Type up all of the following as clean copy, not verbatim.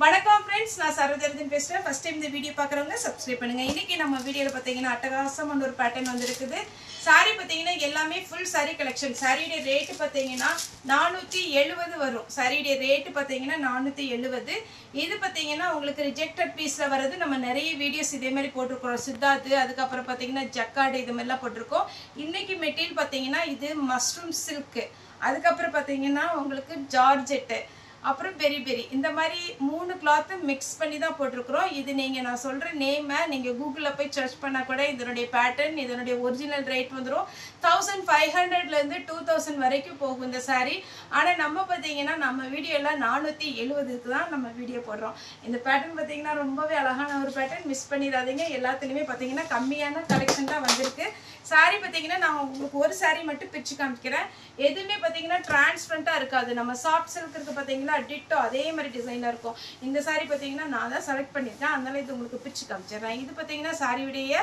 வணக்கம் फ्रेंड्स நான் சரோஜரதின் பேசுறேன் ஃபர்ஸ்ட் டைம் இந்த வீடியோ பார்க்கறவங்க சப்ஸ்கிரைப் பண்ணுங்க இன்னைக்கு நம்ம வீடியோல பாத்தீங்கன்னா அட்டகாசமான ஒரு பேட்டர்ன் வந்திருக்குது சாரி பாத்தீங்கன்னா எல்லாமே ফুল சாரி கலெக்ஷன் சாரியோட ரேட் பாத்தீங்கன்னா 470 வரும் சாரியோட ரேட் பாத்தீங்கன்னா 470 இது பாத்தீங்கன்னா உங்களுக்கு ரிஜெக்டட் பீஸ்ல வரது நம்ம நிறைய வீடியோஸ் இதே மாதிரி போட்டுறோம் சித்தார்த் அதுக்கு அப்புறம் பாத்தீங்கன்னா ஜக்கார்ட் இது மாதிரிலாம் போட்டுறோம் இன்னைக்கு மெட்டீரியல் பாத்தீங்கன்னா இது மஷ்ரூம் சில்க் அதுக்கு அப்புறம் பாத்தீங்கன்னா உங்களுக்கு ஜார்ஜெட் அப்புறம் பெரி பெரி இந்த மாதிரி மூணு கிளாத் மிக்ஸ் பண்ணி தான் போட்டுருக்கோம் இது நீங்க நான் சொல்ற நேமை நீங்க கூகுள்ல போய் சர்ச் பண்ணா கூட இதனுடைய பேட்டர்ன் இதனுடைய ஒரிஜினல் ரேட் வந்துரும் 1500 ல இருந்து 2000 வரைக்கும் போகும் இந்த saree ஆனா நம்ம பாத்தீங்கன்னா நம்ம வீடியோல 470 க்கு தான் நம்ம வீடியோ போடுறோம் இந்த பேட்டர்ன் பாத்தீங்கன்னா ரொம்பவே அழகான ஒரு பேட்டர்ன் மிஸ் பண்ணிராதீங்க எல்லாத்துலயுமே பாத்தீங்கன்னா கம்மியான கலெக்ஷன் தான் வந்திருக்கு saree பாத்தீங்கன்னா நான் உங்களுக்கு ஒரு saree மட்டும் பிரிச்சு காமிக்கிறேன் எதுமே பாத்தீங்கன்னா டிரான்ஸ்பரண்டா இருக்காது நம்ம சாஃப்ட் சில்க் இருக்கு பாத்தீங்கன்னா டிட்டோ அதே மாதிரி டிசைனா இருக்கும் இந்த saree பாத்தீங்கன்னா நான் தான் செலக்ட் பண்ணிருக்கேன் அதனால இது உங்களுக்கு பிரிச்சு காமிச்சறேன் இது பாத்தீங்கன்னா சாரியுடைய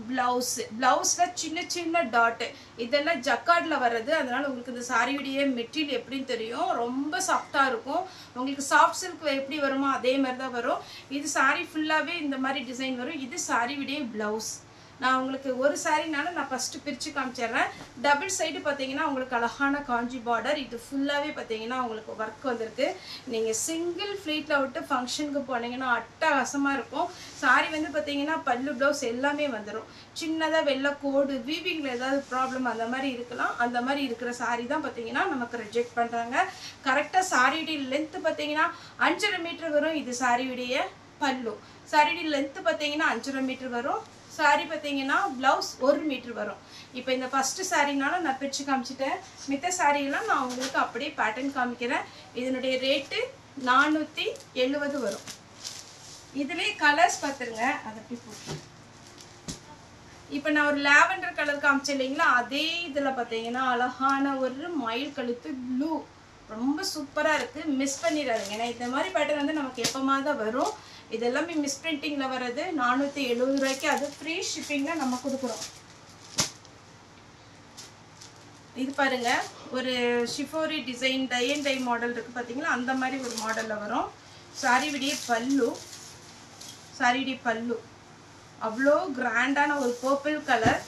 பிளவுஸ்ல சின்ன சின்ன டாட் இதெல்லாம் ஜக்கார்ட்ல வருது அதனால உங்களுக்கு இந்த சாரியுடைய மெட்டீரியல் எப்படின்னு தெரியும் ரொம்ப சாஃப்ட்டா இருக்கும் உங்களுக்கு சாஃப்ட் சில்க் எப்படி வருமோ அதே மாதிரி தான் வரும் இது saree ஃபுல்லாவே இந்த மாதிரி டிசைன் வரும் இது சாரியுடைய பிளவுஸ் நான் உங்களுக்கு ஒரு சாரினால நான் ஃபர்ஸ்ட் பிரிச்சு காமிச்சறேன் டபுள் சைடு பாத்தீங்கன்னா உங்களுக்கு அழகான காஞ்சி பார்டர் இது ஃபுல்லாவே பாத்தீங்கன்னா உங்களுக்கு வர்க் வந்திருக்கு நீங்க சிங்கிள் ஃப்ளீட்ல விட்டு ஃபங்க்ஷனுக்கு போனீங்கன்னா அட்டகாசமா இருக்கும் சாரி வந்து பாத்தீங்கன்னா பல்லு ப்ளவுஸ் எல்லாமே வந்துரும் சின்னதா வெள்ளை கோடு வீவிங்ல ஏதாவது ப்ராப்ளம் அந்த மாதிரி இருக்கலாம் அந்த மாதிரி இருக்கிற சாரி தான் பாத்தீங்கன்னா நமக்கு ரிஜெக்ட் பண்றாங்க கரெக்ட்டா சாரியோட லெந்த் பாத்தீங்கன்னா 5.5 மீட்டர் வரும் இது சாரியோட பல்லு சாரியோட லெந்த் பாத்தீங்கன்னா 5.5 மீட்டர் வரும் சாரி பாத்தீங்கன்னா பிளவுஸ் 1 மீட்டர் வரும் இப்போ இந்த ஃபர்ஸ்ட் சாரினால நான் பிரிச்சு காமிச்சிட்டேன் மித்த சாரி எல்லாம் நான் உங்களுக்கு அப்படியே பேட்டர்ன் காமிக்கிறேன் இதனுடைய ரேட் 470 வரும் இதுலயே கலர்ஸ் பாத்துங்க அத அப்படி போட்டு இப்போ நான் ஒரு லாவெண்டர் கலர் காமிச்சேன் இல்லீங்களா அதே இதுல பாத்தீங்கன்னா அழகான ஒரு மயில் கழுத்து ப்ளூ ரொம்ப சூப்பரா இருக்கு மிஸ் பண்ணிராதீங்க ஏன்னா இந்த மாதிரி பேட்டர்ன் வந்து நமக்கு எப்பமா தான் வரும் இதெல்லாம் மிஸ் பிரிண்டிங்ல வரது 470 ரூபாய்க்கு அது ஃப்ரீ ஷிப்பிங்ல நம்ம கொடுக்குறோம் இது பாருங்க ஒரு shibori design tie and dye model இருக்கு பாத்தீங்களா அந்த மாதிரி ஒரு மாடல்ல வரும் சாரியுடைய பல்லு அவ்வளோ கிராண்டான ஒரு பர்பிள் கலர்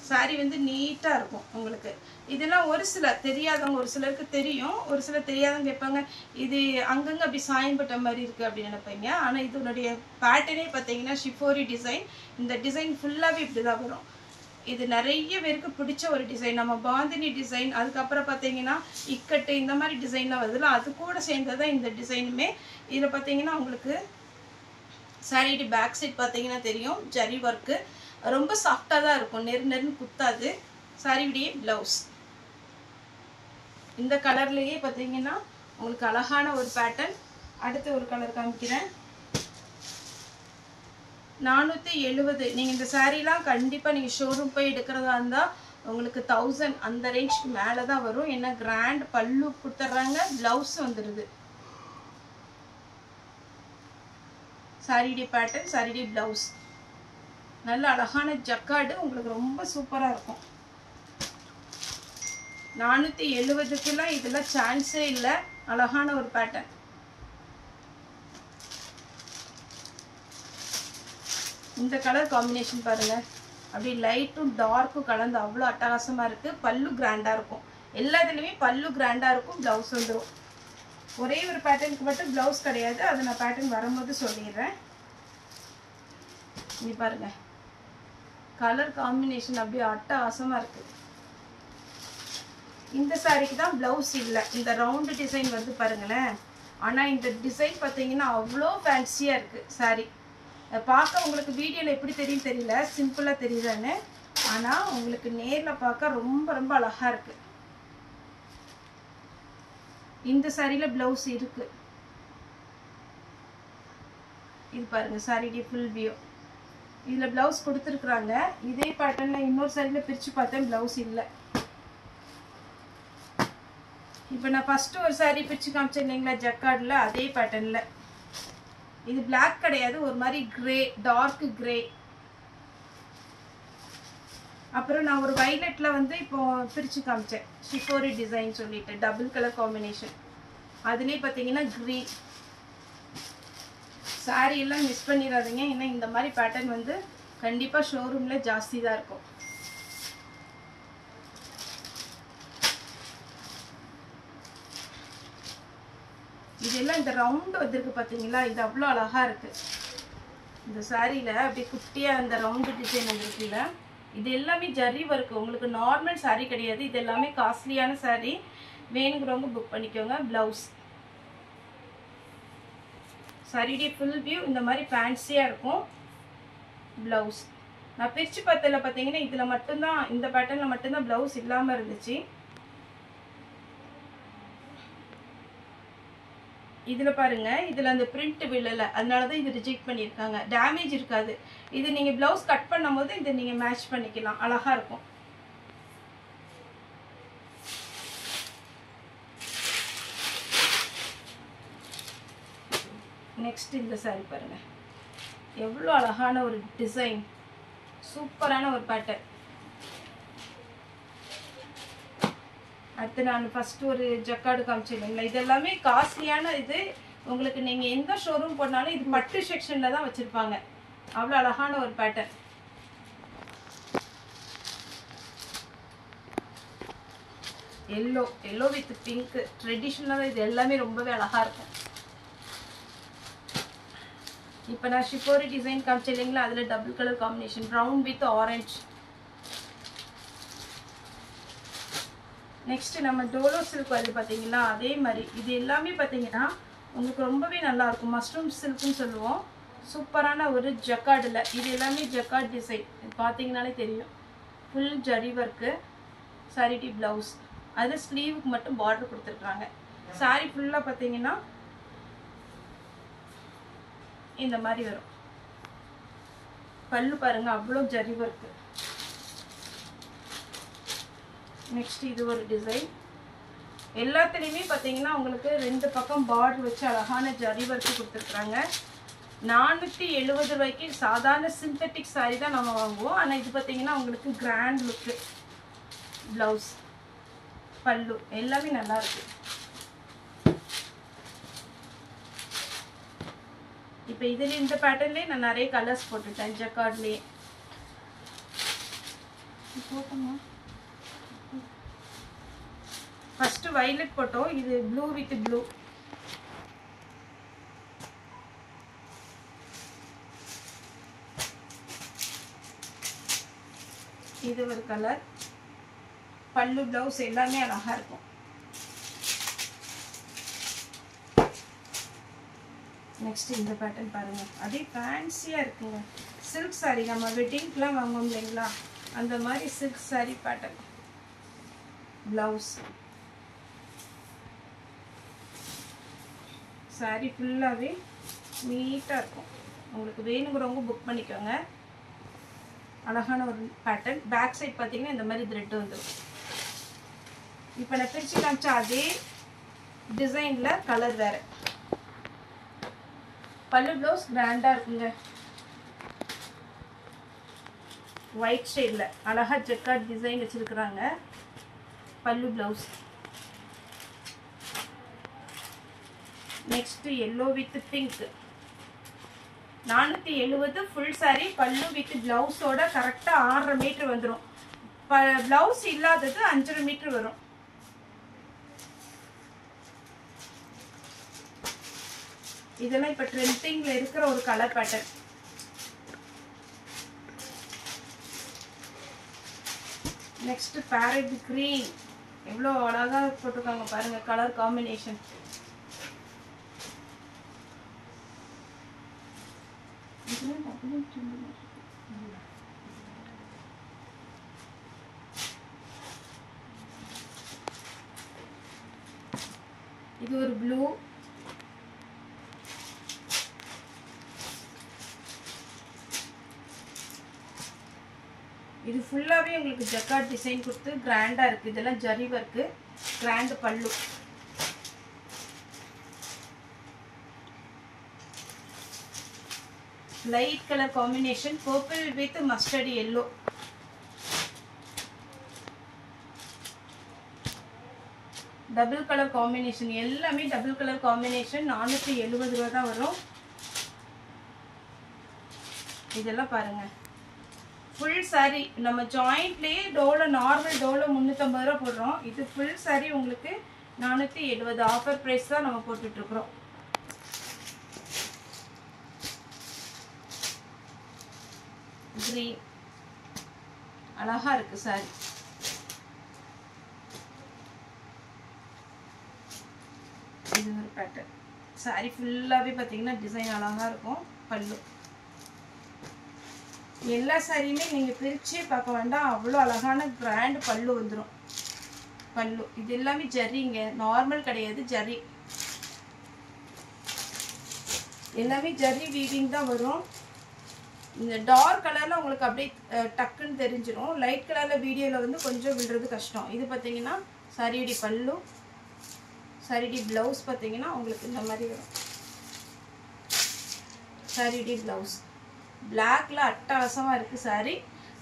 சாரி வந்து நீட்டா இருக்கும் உங்களுக்கு இதெல்லாம் ஒரு சிலர் தெரியாதவங்க ஒரு சிலருக்கு தெரியும் ஒரு சிலர் தெரியாதவங்க கேட்பாங்க இது அங்கங்க அப்படி சாயம்பட்ட மாதிரி இருக்கு அப்படின்னு நினைப்பீங்க ஆனா இதனுடைய பேட்டர்னே பாத்தீங்கன்னா ஷிஃபோரி டிசைன் இந்த டிசைன் ஃபுல்லாவே இப்படிதான் வரும் இது நிறைய பேருக்கு பிடிச்ச ஒரு டிசைன் நம்ம பாந்தினி டிசைன் அதுக்கப்புறம் பாத்தீங்கன்னா இக்கட்டு இந்த மாதிரி டிசைன்லாம் வருதுல அது கூட சேர்ந்ததான் இந்த டிசைனுமே இதுல பாத்தீங்கன்னா உங்களுக்கு சாரியோட பேக் சைட் பாத்தீங்கன்னா தெரியும் ஜரி ஒர்க்கு ரொம்ப சாஃப்ட்டா தான் இருக்கும் நெருன்னு குத்தாது சாரியுடைய பிளவுஸ் இந்த கலர்லயே பாத்தீங்கன்னா உங்களுக்கு அழகான ஒரு பேட்டர்ன் அடுத்து ஒரு கலர் காமிக்கிறேன் 470 நீங்க இந்த சாரீலாம் கண்டிப்பா நீங்க ஷோரூம் போய் எடுக்கிறதா இருந்தா உங்களுக்கு 1000 அந்த ரேஞ்சுக்கு மேல தான் வரும் என்ன கிராண்ட் பல்லு கொடுத்துறாங்க பிளவுஸ் வந்துருது சாரியுடைய பேட்டர்ன் சாரியுடைய பிளவுஸ் நல்ல அழகான ஜக்கார்டு உங்களுக்கு ரொம்ப சூப்பரா இருக்கும் 470க்குலாம் இதெல்லாம் சான்ஸே இல்ல அழகான ஒரு பேட்டர்ன் இந்த கலர் காம்பினேஷன் பாருங்க அப்படி லைட்டும் டார்க்கும் கலந்து அவ்வளோ அட்டகாசமா இருக்கு பல்லு கிராண்டா இருக்கும் எல்லாத்துலயுமே பல்லு கிராண்டா இருக்கும் பிளவுஸ் வந்துடும் ஒரே ஒரு பேட்டர்னுக்கு மட்டும் பிளவுஸ் கிடையாது அதை நான் பேட்டர்ன் வரும்போது சொல்லிடுறேன் நீ பாருங்க கலர் காம்பினேஷன் அப்படியே அட்டகாசமா இருக்கு இந்த சாரிக்கு தான் பிளவுஸ் இல்ல இந்த ரவுண்ட் டிசைன் வந்து பாருங்களேன் ஆனா இந்த டிசைன் பாத்தீங்கன்னா அவ்வளோ ஃபேன்சியா இருக்கு சாரி பார்க்க உங்களுக்கு வீடியோல எப்படி தெரியும் தெரியல சிம்பிளா தெரியுதானே ஆனா உங்களுக்கு நேர்ல பார்க்க ரொம்ப ரொம்ப அழகா இருக்கு இந்த சாரியில பிளவுஸ் இருக்கு இது பாருங்க சாரியோட ஃபுல் வியூ இதுல பிளவுஸ் கொடுத்திருக்காங்க இதே பேட்டர்ன்ல இன்னொரு சாரியில பிரிச்சு பார்த்தேன் பிளவுஸ் இல்ல இப்போ நான் ஃபர்ஸ்ட் ஒரு சாரி பிரிச்சு காமிச்சேன் இல்லைங்களா ஜக்கார்ட்ல அதே பேட்டர்ன்ல இது Black கிடையாது ஒரு மாதிரி கிரே டார்க் கிரே அப்புறம் நான் ஒரு வயலட்ல வந்து இப்போ பிரிச்சு காமிச்சேன் ஷிஃபோரி டிசைன் சொல்லிட்டு டபுள் கலர் காம்பினேஷன் அதுலயே பாத்தீங்கன்னா கிரீன் saree எல்லாம் மிஸ் பண்ணிடாதீங்க. ஏன்னா இந்த மாதிரி பேட்டர்ன் வந்து கண்டிப்பா ஷோரூம்ல ஜாஸ்தி தான் இருக்கும். இதெல்லாம் இந்த ரவுண்ட் வந்திருக்கு பாத்தீங்களா, இது அவ்வளோ அழகா இருக்கு. இந்த சாரியில அப்படியே குட்டியா அந்த ரவுண்ட் டிசைன் வந்திருக்குல்ல, இது எல்லாமே ஜரி ஒர்க். உங்களுக்கு நார்மல் சாரி கிடையாது, இது எல்லாமே காஸ்ட்லியான சாரி. வேணுங்கிறவங்க புக் பண்ணிக்கோங்க. பிளவுஸ் சாரியுடைய ஃபுல் வியூ இந்த மாதிரி ஃபேன்சியா இருக்கும். பிளவுஸ் நான் பிரிச்சு பார்த்ததுல பார்த்தீங்கன்னா இதுல மட்டும்தான், இந்த பேட்டர்ன்ல மட்டும்தான் பிளவுஸ் இல்லாம இருந்துச்சு. இதுல பாருங்க, இதுல அந்த பிரிண்ட் விழல, அதனாலதான் இது ரிஜெக்ட் பண்ணிருக்காங்க. டேமேஜ் இருக்காது. இது நீங்க பிளவுஸ் கட் பண்ணும்போது இதை நீங்க மேட்ச் பண்ணிக்கலாம், அழகா இருக்கும். நெக்ஸ்ட் இந்த சாரி பாருங்க, எவ்வளவு அழகான ஒரு டிசைன், சூப்பரான ஒரு பேட்டர்ன். அடுத்து நான் ஃபர்ஸ்ட் ஒரு ஜக்கார்டு காமிச்சிருந்தேன். இதெல்லாமே காஸ்ட்லியான இது. உங்களுக்கு நீங்க எந்த ஷோரூம் போனாலும் இது பட்டு செக்ஷன்ல தான் வச்சிருப்பாங்க. அவ்வளவு அழகான ஒரு pattern. Yellow, yellow with pink ட்ரெடிஷனலா இது எல்லாமே ரொம்பவே அழகா இருக்கும். இப்போ நான் ஷிஃபோரி டிசைன் காமிச்சேன் இல்லைங்களா, அதுல double colour combination, brown with orange. Next நம்ம டோலோ சில்க் வருது பாத்தீங்களா, அதே மாதிரி இது எல்லாமே பாத்தீங்கன்னா உங்களுக்கு ரொம்பவே நல்லா இருக்கும். மஷ்ரூம் சில்க்னு சொல்லுவோம். சூப்பரான ஒரு ஜக்கார்டுல, இது எல்லாமே ஜக்கார்ட் டிசைன். பாத்தீங்கன்னாலே தெரியும். Full zari work. Sari blouse, அது ஸ்லீவுக்கு மட்டும் பார்டர் கொடுத்துருக்காங்க. சாரி ஃபுல்லா பாத்தீங்கன்னா இந்த மாதிரி வரும். பல்லு பாருங்க, அவ்வளோ ஜரி ஒர்க்கு. நெக்ஸ்ட் இது ஒரு டிசைன். எல்லாத்துலேயுமே பார்த்தீங்கன்னா உங்களுக்கு ரெண்டு பக்கம் பார்டர் வச்சு அழகான ஜரி ஒர்க்கு கொடுத்துருக்குறாங்க. 470 ரூபாய்க்கு சாதாரண சிந்தட்டிக் சாரி தான் நம்ம வாங்குவோம். ஆனால் இது பார்த்தீங்கன்னா உங்களுக்கு கிராண்ட் லுக்கு. பிளவுஸ், பல்லு எல்லாமே நல்லா இருக்கு. இப்போ இதுல இந்த பேட்டர்ன்லேயே நான் நிறைய கலர்ஸ் போட்டுட்டேன். ஜக்கார்ட்லேயே போட்டோமா, ஃபர்ஸ்ட் வயலட் போட்டோம். இது ப்ளூ வித் ப்ளூ. இது ஒரு கலர். பல்லு பிளவுஸ் எல்லாமே அழகா இருக்கும். நெக்ஸ்ட் இந்த பேட்டர்ன் பாருங்க, அதே ஃபேன்சியா இருக்குங்க. சில்க் சாரி நம்ம வெட்டிங்க்குலாம் வாங்குவோம் இல்லைங்களா, அந்த மாதிரி silk sorry pattern. Blouse, sorry ஃபுல்லாகவே நீட்டாக இருக்கும். உங்களுக்கு வேணுங்கிறவங்க புக் பண்ணிக்கோங்க. அழகான ஒரு பேட்டர்ன். பேக் சைட் பார்த்தீங்கன்னா இந்த மாதிரி த்ரெட் வந்துடும். இப்போ நான் பிரிச்சு காமிச்சா அதே டிசைனில் கலர் வேற. பல்லு ப்ளவுஸ் கிராண்டாக இருக்குங்க. ஒயிட் ஷேடில் அழகாக ஜக்கார்ட் டிசைன் வச்சுருக்குறாங்க. பல்லு blouse. Next yellow with pink. 470 full sorry. பல்லு வித் பிளவுஸோட கரெக்டாக 6.5 மீட்டர் வந்துடும். பிளவுஸ் இல்லாதது 5.5 மீட்டர் வரும். இதெல்லாம் இப்போ ட்ரெண்டிங்ல இருக்கிற ஒரு colour pattern. Next farad green. எவ்வளோ அழகா போட்டிருக்காங்க பாருங்க கலர் காம்பினேஷன். இது ஒரு ப்ளூ. இது ஃபுல்லாவே உங்களுக்கு ஜக்கார்ட் டிசைன் கொடுத்து கிராண்டா இருக்கு. இதெல்லாம் ஜரி வர்க்கு. கிராண்ட் பல்லு. Light colour combination. Purple with mustard yellow. Double colour combination. எல்லாமே டபுள் கலர் காம்பினேஷன். 470 ரூபாய் தான் வரும். இதெல்லாம் பாருங்க ஃபுல் saree நம்ம ஜாயிண்ட்லயே டோல நார்மல் டோல 350 ரூபாய் போடுறோம். இது ஃபுல் saree உங்களுக்கு 470 ஆஃபர் பிரைஸ் தான் நம்ம போட்டுட்டு இருக்கோம். கிரீன் அழகா இருக்கு saree. இது ஒரு பேட்டர்ன். saree ஃபுல்லாவே பாத்தீங்கன்னா டிசைன் அழகா இருக்கும். பல்லு எல்லா சாரியுமே நீங்க பிரிச்சே பார்க்க வேண்டாம், அவ்வளோ அழகான கிராண்ட் பல்லு வந்துடும். பல்லு இது எல்லாமே ஜரிங்க, நார்மல் கிடையாது, ஜரி. எல்லாமே ஜரி வீவிங் தான் வரும். இந்த டார்க் கலர்ல உங்களுக்கு அப்படியே டக்குன்னு தெரிஞ்சிடும். லைட் கலர்ல வீடியோல வந்து கொஞ்சம் விடுறது கஷ்டம். இது பார்த்தீங்கன்னா சாரியோட பல்லு, சாரியோட பிளவுஸ் பார்த்தீங்கன்னா உங்களுக்கு இந்த மாதிரி வரும். சாரியோட பிளவுஸ் பிளாக்ல அட்டகாசமா இருக்கு. சாரி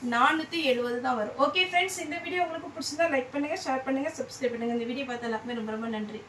470 தான் வரும். ஓகே ஃப்ரெண்ட்ஸ், இந்த வீடியோ உங்களுக்கு பிடிச்சிருந்தா லைக் பண்ணுங்க, ஷேர் பண்ணுங்க, சப்ஸ்கிரைப் பண்ணுங்க. இந்த வீடியோ பார்த்த எல்லாருக்குமே ரொம்ப ரொம்ப நன்றி.